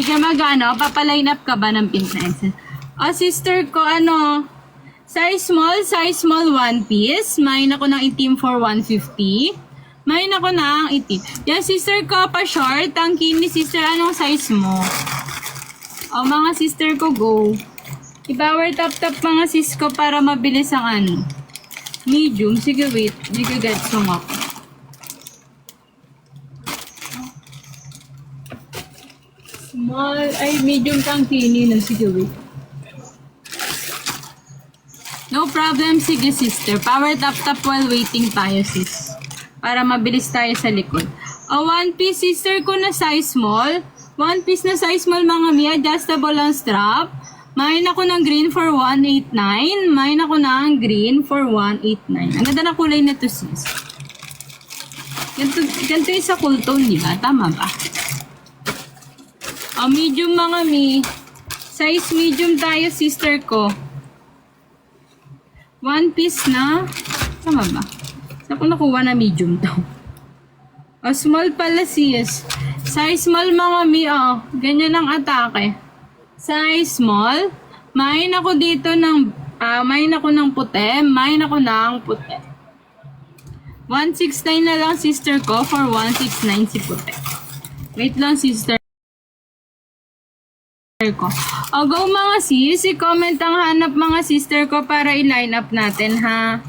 ka papaline up ka ba ng pink na essence? Sister ko, size small, one piece. Main ako ng itim for 150. Main ako ng itim. Yan, sister ko, pa-short. Ang kini, sister, anong size mo? Mga sister ko, go. I-power tap mga sis ko para mabilis ang medium. Sige, wait. Hindi ka get song ako. Small, medium kang kini na. Sige, wait. No problem, sige sister. Power tap while waiting tayo, sis. Para mabilis tayo sa likod. One piece, sister ko na size small. One piece na size small, mga mi. Adjustable ang strap. Main ako ng green for 189. Main ako ng green for 189. Ang ganda na kulay nito, sis. Ganito yung sa cool tone, di ba? Tama ba? Medium, mga mi. Size medium tayo, sister ko. One piece na. Tama ba? Saan ko nakuha na medium daw? Small pala, sis. Size small, mga mi. Ganyan ang atake. Size small. Main ako dito ng puti. Main ako ng puti. 169 na lang, sister ko, for 169 si puti. Wait lang, sister ko. Go, mga sis. I-comment ang hanap, mga sister ko, para i-line up natin, ha?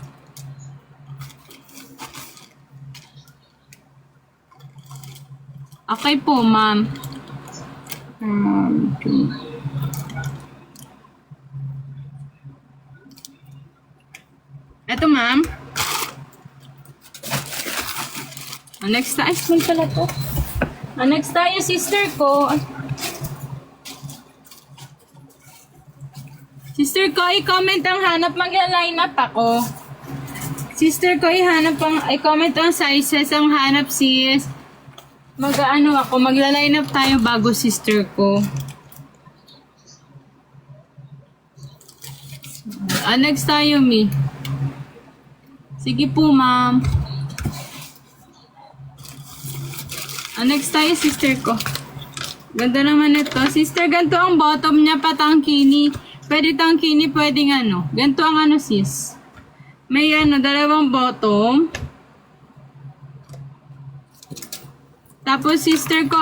Okay po, ma'am. Eto, ma'am. Next tayo. Small pala to. Next tayo, sister ko. Sister ko, i-comment ang hanap. Mag-line up ako. Sister ko, i-comment ang sizes. Ang hanap, sis. Magla-line up tayo bago, sister ko. Next tayo, mi. Sige po, ma'am. Next tayo, sister ko. Ganda naman ito. Sister, ganito ang bottom niya, patangkini. Pwede tangkini, pwedeng ganito ang sis. May dalawang bottom. Tapos, sister ko,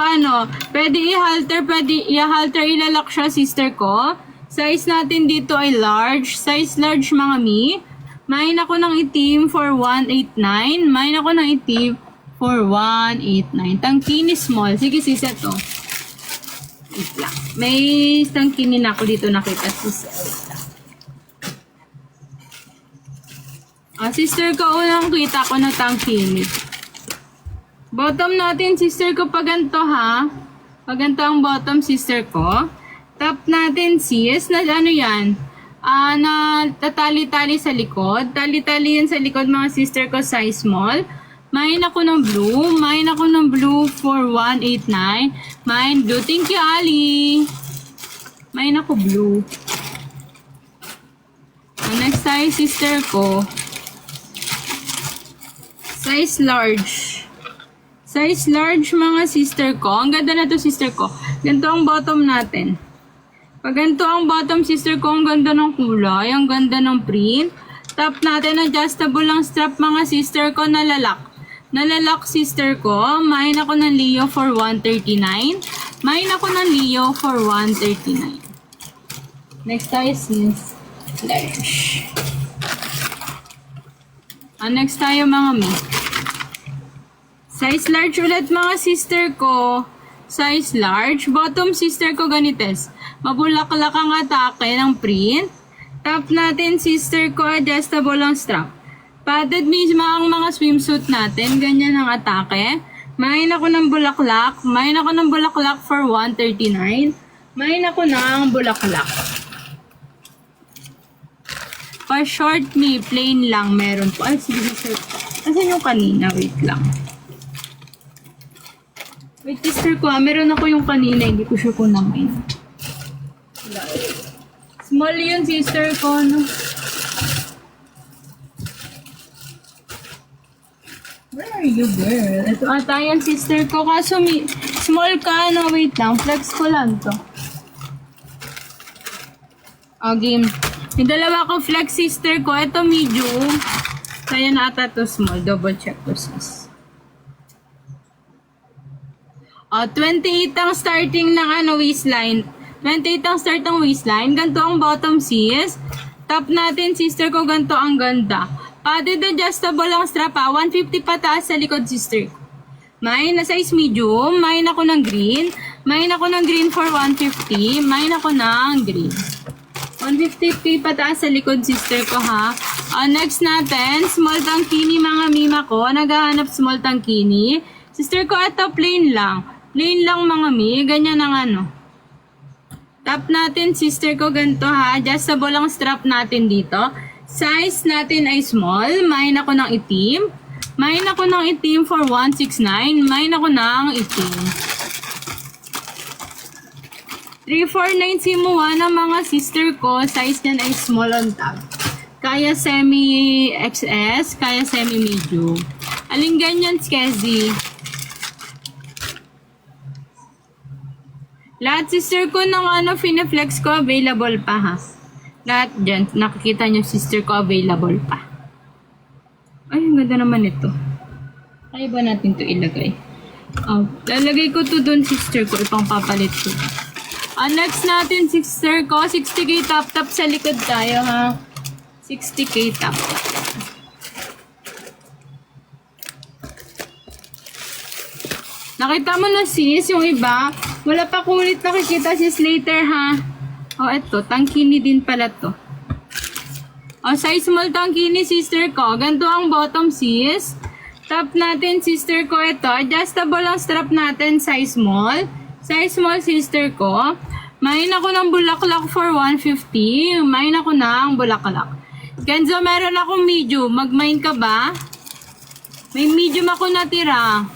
pwede i-halter, ilalak siya, sister ko. Size natin dito ay large. Size large, mga mi. Main ako ng itim for 189. Main ako ng itim for 189. Tangkini small. Sige, sis, ito. Wait lang. May tangkini na ako dito nakita, sis. Sister ko, unang kita ko na tangkini. Bottom natin, sister ko, pag ganito, ha? Pag ganito ang bottom, sister ko. Top natin, sis, na yan? Na tatali-tali sa likod. Tali-tali yan sa likod, mga sister ko, size small. Main ako ng blue. Main ako ng blue for 189. Main blue. Thank you, Ali. Main ako blue. Next tayo, sister ko. Size large. Size large, mga sister ko. Ang ganda na to, sister ko. Ganito ang bottom natin. Pag ganito ang bottom, sister ko, ang ganda ng kulay. Ang ganda ng print. Top natin, adjustable lang strap, mga sister ko, nalalak. Nalalak, sister ko. Main ako ng Leo for 139. Main ako ng Leo for 139. Next tayo, sis. Large. Next tayo, mga mi. Size large ulit, mga sister ko. Size large. Bottom, sister ko, ganites. Mabulaklak ang atake ng print. Top natin, sister ko, adjustable ang strap. Padded mismo ang mga swimsuit natin. Ganyan ang atake. Main ako ng bulaklak. Main ako ng bulaklak for 139. Main ako ng bulaklak. Pa short me, plain lang meron po. Ay, sige, sir. Asan yung kanina? Wait lang. Wait, sister ko, meron ako yung kanina. Hindi ko sure kung namin. Small yun, sister ko, no? Where are you, girl? Ito ata yan, sister ko. Kaso Small ka, no? Wait lang. Flex ko lang to. O, game. Yung dalawa ko flex sister ko. Ito medium. Kaya na ata to small. Double check ko sis. O, 28 ang starting ng waistline. 28 ang start ng waistline. Ganito ang bottom sis. Top natin sister ko. Ganito ang ganda. Padded adjustable ang strap ha. 150 pataas sa likod sister ko. May na size medium. May ako ng green. May ako ng green for 150. May ako ng green. 150 pataas sa likod sister ko ha. Next natin, small tangkini mga mima ko. Naghahanap small tangkini. Sister ko, ito plain lang. Plain lang mga mi. Ganyan ang Top natin sister ko ganito ha. Adjustable ang strap natin dito. Size natin ay small. Main ako ng itim. Main ako ng itim for 169. Main ako ng itim. 349 Simuwa ng mga sister ko. Size niyan ay small on top. Kaya semi XS. Kaya semi medium. Aling ganyan, Skezi. Lahat sister ko ng Fineflex ko available pa ha. Lahat dyan. Nakikita nyo sister ko available pa. Ay, ang ganda naman ito. Kaya ba natin to ilagay? Lalagay ko to dun sister ko. Ipang papalit ko. Next natin, sister ko, 60k top sa likod tayo, ha? 60k top. Nakita mo na sis, yung iba, wala pa kulit nakikita sis later, ha? Eto, tangkini din pala to. Size small tangkini, sister ko. Ganito ang bottom, sis. Top natin, sister ko, ito. Adjustable ang strap natin, size small. Size small, sister ko. Main ako ng bulaklak for 150. Main ako ng bulaklak. Kenzo, meron akong medium. Mag-main ka ba? May medium ako natira.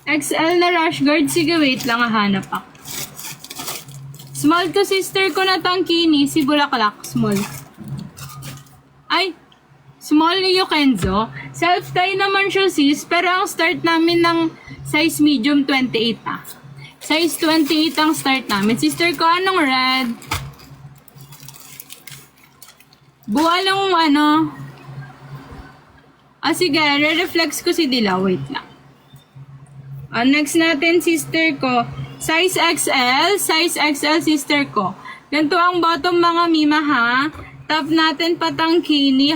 XL na rash guard. Sige, wait lang. Hanap ako. Small to sister ko na tangkini. Si bulaklak. Small. Ay! Small niyo, Kenzo. Self-tie naman siya, sis. Pero ang start namin ng size medium 28 Size 28 ang start namin. Sister ko, anong red? Buwa lang sige, re-reflex ko si Dila. Wait lang. Next natin, sister ko. Size XL. Size XL, sister ko. Ganito ang bottom mga mima, ha? Top natin patangkini.